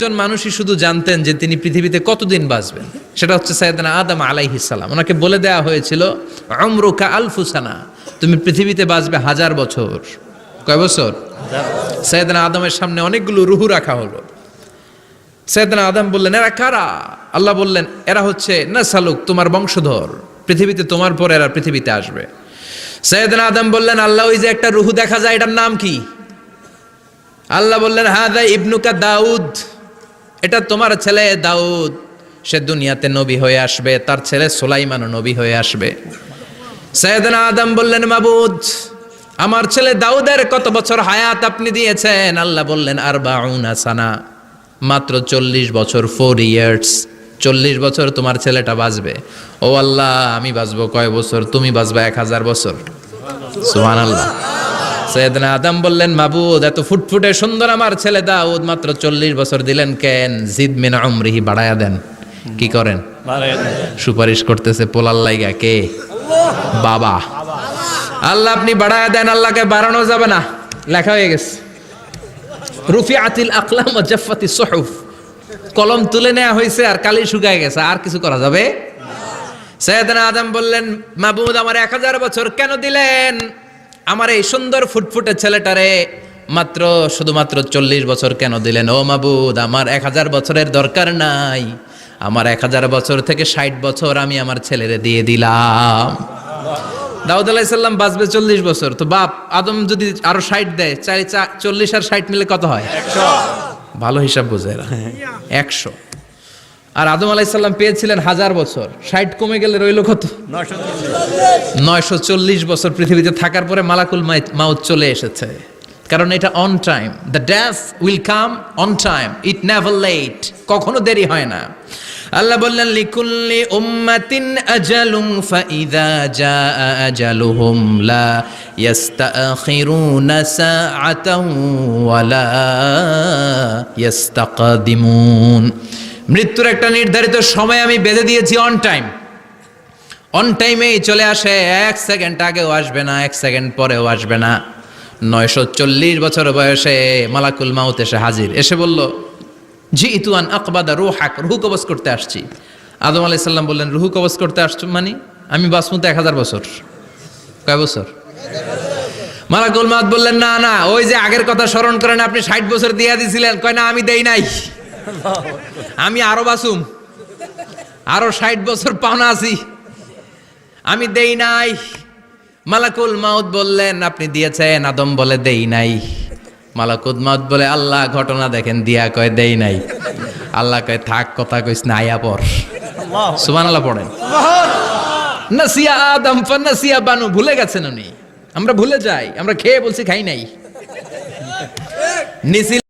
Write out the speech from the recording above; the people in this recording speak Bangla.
একজন মানুষই শুধু জানতেন যে তিনি পৃথিবীতে কতদিন বাঁচবেন, সেটা হচ্ছে সাইয়েদনা আদম আলাইহিস সালাম। ওনাকে বলে দেওয়া হয়েছিল উমরুকা আলফু সানা, তুমি পৃথিবীতে বাঁচবে 1000 বছর। কয় বছর? সাইয়েদনা আদমের সামনে অনেকগুলো রুহু রাখা হলো। সাইয়েদনা আদম বললেন, এরা কারা? আল্লাহ বললেন, এরা হচ্ছে নাসালুক, তোমার বংশধর, পৃথিবীতে তোমার পর এরা পৃথিবীতে আসবে। সাইয়েদনা আদম বললেন, আল্লাহ ওই যে একটা রুহু দেখা যায়, এটার নাম কি? আল্লাহ বললেন, হাদা ইবনুকা দাউদ, এটা তোমার ছেলে দাউদ, সে দুনিয়াতে নবী হয়ে আসবে, তার ছেলে সুলাইমানও নবী হয়ে আসবে। সাইয়েদনা আদম বললেন, মাবুদ, আমার ছেলে দাউদের কত বছর হায়াত আপনি দিয়েছেন? আল্লাহ বললেন, 40 সানা, মাত্র 40 বছর, 4 ইয়ার্স, 40 বছর তোমার ছেলেটা বাঁচবে। ও আল্লাহ, আমি বাঁচবো কয় বছর? তুমি বাঁচবা 1000 বছর। সুবহানাল্লাহ। সাইয়েদনা আদম বললেন, মাবুদ, এত ফুটফুটে সুন্দর আমার ছেলে দাউদ, মাত্র 40 বছর দিলেন কেন? জিদ মিন উমরিহি, বাড়ায়া দেন। কি করেন? সুপারিশ করতেছে পোলার লাইগা। কে? বাবা। আল্লাহ আপনি বাড়ায়া দেন। আল্লাহকে বাড়ানো যাবে না, লেখা হয়ে গেছে। রুফিআতিল আকলাম ওয়া জাফফাতিস সুহুফ, কলম তুলে নেওয়া হয়েছে আর কালি শুকায় গেছে, আর কিছু করা যাবে? সাইয়েদনা আদম বললেন, মাবুদ, আমার 1000 বছর কেন দিলেন? আমার এই সুন্দর ফুটফুটে ছেলেটারে মাত্র শুধুমাত্র 40 বছর কেন দিলেন? ও মাবুদ, আমার 1000 বছরের দরকার নাই, আমার 1000 বছর থেকে 60 বছর আমি আমার ছেলেরে দিয়ে দিলাম। দাউদ আলাইহিস সালাম বাঁচবে 40 বছর, তো বাপ আদম যদি আরো 60 দেয়, 40 আর 60 মিলে কত হয়? 100। ভালো হিসাব বোঝে এরা, 100। আর আদম আলাইহিস সালাম পেয়েছিলেন 1000 বছর, 60 কমে গেলে রইল কত? 940 বছর পৃথিবীতে থাকার পরে মালাকুল মাউত চলে এসেছে। কারণ এটা on time, the death will come on time, it never late, কখনো দেরি হয় না। আল্লাহ বললেন, লিকুল্লি উম্মাতিন আজালুন ফাইযা জাআ আজালুহুম লা ইস্তাখিরুনা সাআতান ওয়ালা ইস্তাকদিমুন। মৃত্যুর একটা নির্ধারিত সময় আমি বেঁধে দিয়েছি, অন টাইম, অন টাইমেই চলে আসে, 1 সেকেন্ড আগেও আসবে না, 1 সেকেন্ড পরেও আসবে না। 940 বছর বয়সে মালাকুল মাউত এসে হাজির, এসে বলল, জিইতু আন আকবাদা রূহাক, রূহ কবজ করতে আসছি। আদম আলাইহিস সালাম বললেন, রূহ কবজ করতে আসছো মানে? আমি বাঁচবো তো 1000 বছর। কয় বছর? মালাকুল মাউত বললেন, না না, ওই যে আগের কথা স্মরণ করেন, আপনি 60 বছর দিয়ে দিয়েছিলেন। কয় না, আমি দেই নাই, আমি আরো বাঁচুম, আরো 60 বছর পাওনা আছি, আমি দেই নাই। মালাকুল মাউত বললেন, আপনি দিয়েছেন? আদম বলে, দেই নাই। মালাকুল মাউত বলে, আল্লাহ ঘটনা দেখেন, দিয়া কয় দেই নাই। আল্লাহ কয়, থাক, কথা কইস না, আয়া পড়। সুবহানাল্লাহ পড়েন। নাসিয়া আদম ফানাসিয়া বানু, ভুলে গেছেন উনি। আমরা ভুলে যাই, আমরা খেয়ে বলছি খাই নাই।